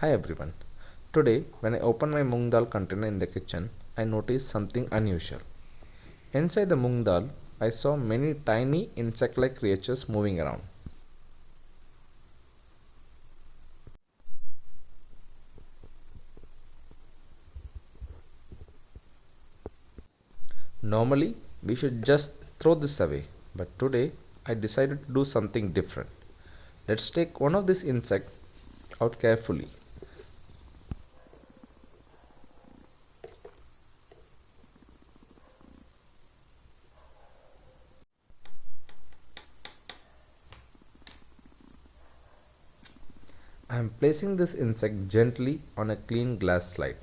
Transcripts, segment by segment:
Hi everyone. Today, when I opened my Moong Dal container in the kitchen, I noticed something unusual. Inside the Moong Dal, I saw many tiny insect like creatures moving around. Normally, we should just throw this away, but today I decided to do something different. Let's take one of these insects out carefully. I am placing this insect gently on a clean glass slide.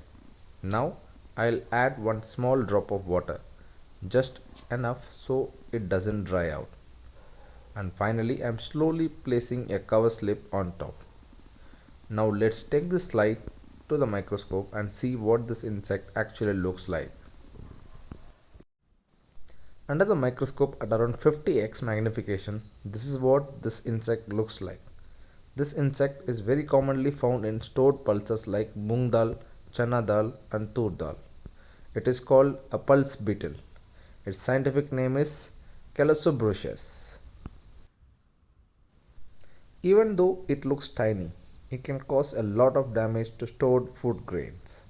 Now I'll add one small drop of water, just enough so it doesn't dry out. And finally, I'm slowly placing a cover slip on top. Now let's take this slide to the microscope and see what this insect actually looks like. Under the microscope at around 50x magnification, this is what this insect looks like. This insect is very commonly found in stored pulses like Moong Dal, Chana Dal and Tur Dal. It is called a pulse beetle. Its scientific name is Calosobruchus. Even though it looks tiny, it can cause a lot of damage to stored food grains.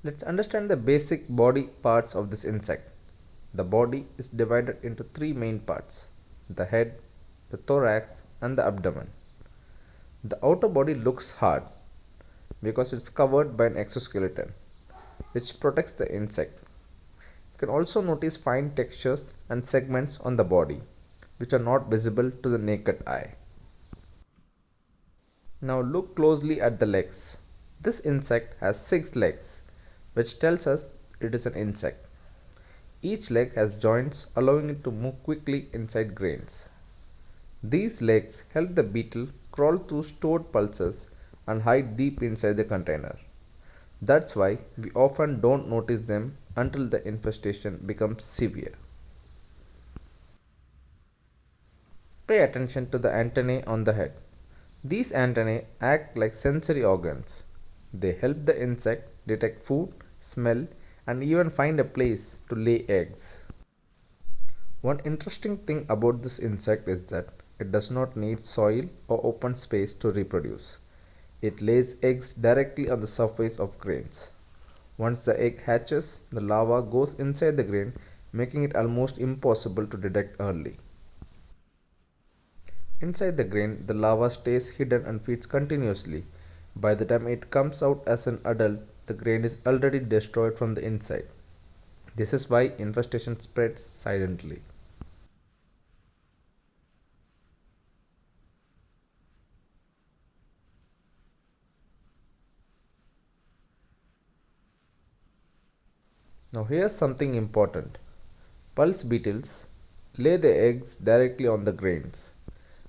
Let's understand the basic body parts of this insect. The body is divided into three main parts: the head, the thorax, and the abdomen. The outer body looks hard because it's covered by an exoskeleton, which protects the insect. You can also notice fine textures and segments on the body, which are not visible to the naked eye. Now look closely at the legs. This insect has 6 legs, which tells us it is an insect. Each leg has joints allowing it to move quickly inside grains. These legs help the beetle crawl through stored pulses and hide deep inside the container. That's why we often don't notice them until the infestation becomes severe. Pay attention to the antennae on the head. These antennae act like sensory organs. They help the insect detect food, smell, and even find a place to lay eggs. One interesting thing about this insect is that it does not need soil or open space to reproduce. It lays eggs directly on the surface of grains. Once the egg hatches, the larva goes inside the grain, making it almost impossible to detect early. Inside the grain, the larva stays hidden and feeds continuously. By the time it comes out as an adult, the grain is already destroyed from the inside. This is why infestation spreads silently. Now here's something important. Pulse beetles lay their eggs directly on the grains.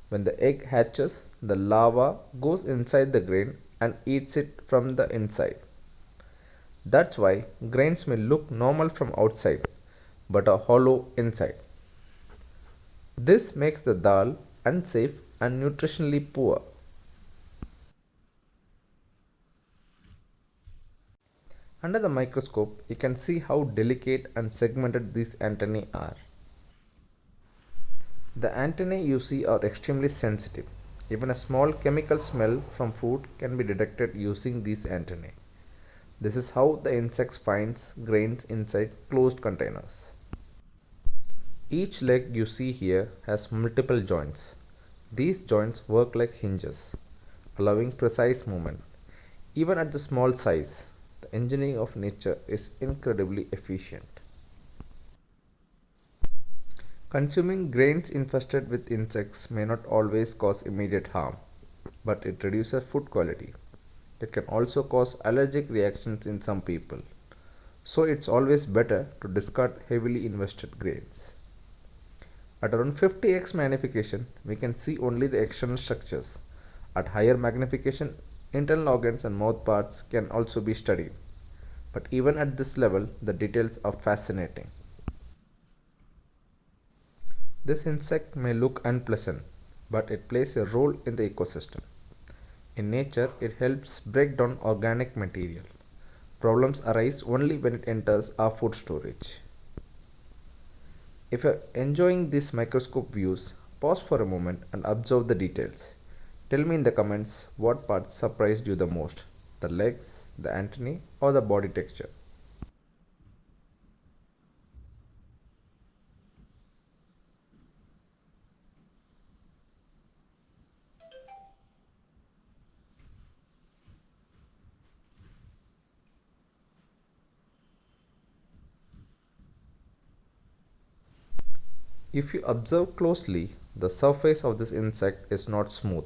When the egg hatches, the larva goes inside the grain and eats it from the inside. That's why grains may look normal from outside but are hollow inside. This makes the dal unsafe and nutritionally poor. Under the microscope, you can see how delicate and segmented these antennae are. The antennae you see are extremely sensitive. Even a small chemical smell from food can be detected using these antennae. This is how the insect finds grains inside closed containers. Each leg you see here has multiple joints. These joints work like hinges, allowing precise movement. Even at the small size, the engineering of nature is incredibly efficient. Consuming grains infested with insects may not always cause immediate harm, but it reduces food quality. It can also cause allergic reactions in some people. So it's always better to discard heavily invested grains. At around 50x magnification, we can see only the external structures. At higher magnification, internal organs and mouth parts can also be studied. But even at this level, the details are fascinating. This insect may look unpleasant, but it plays a role in the ecosystem. In nature, it helps break down organic material. Problems arise only when it enters our food storage. If you're enjoying these microscope views, pause for a moment and observe the details. Tell me in the comments what parts surprised you the most, the legs, the antennae, or the body texture. If you observe closely, the surface of this insect is not smooth.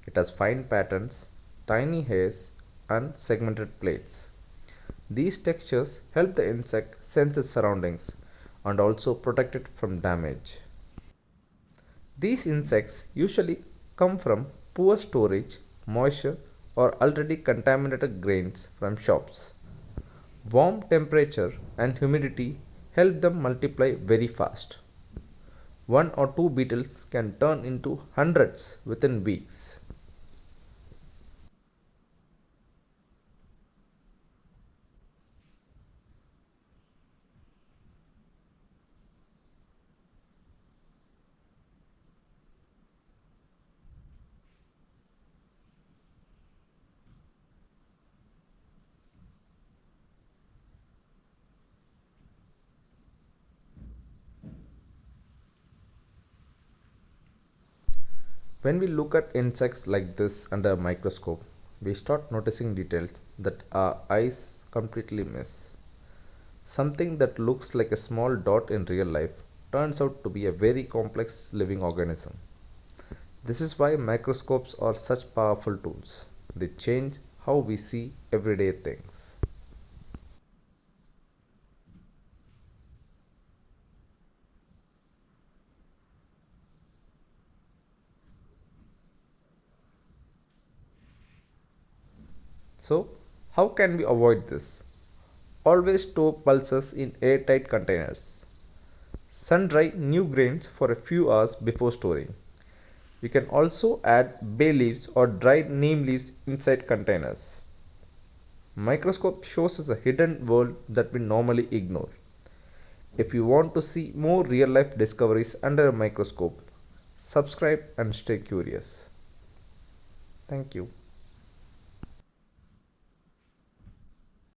It has fine patterns, tiny hairs, and segmented plates. These textures help the insect sense its surroundings and also protect it from damage. These insects usually come from poor storage, moisture, or already contaminated grains from shops. Warm temperature and humidity help them multiply very fast. One or two beetles can turn into hundreds within weeks. When we look at insects like this under a microscope, we start noticing details that our eyes completely miss. Something that looks like a small dot in real life turns out to be a very complex living organism. This is why microscopes are such powerful tools. They change how we see everyday things. So, how can we avoid this? Always store pulses in airtight containers. Sun dry new grains for a few hours before storing. You can also add bay leaves or dried neem leaves inside containers. Microscope shows us a hidden world that we normally ignore. If you want to see more real life discoveries under a microscope, subscribe and stay curious. Thank you.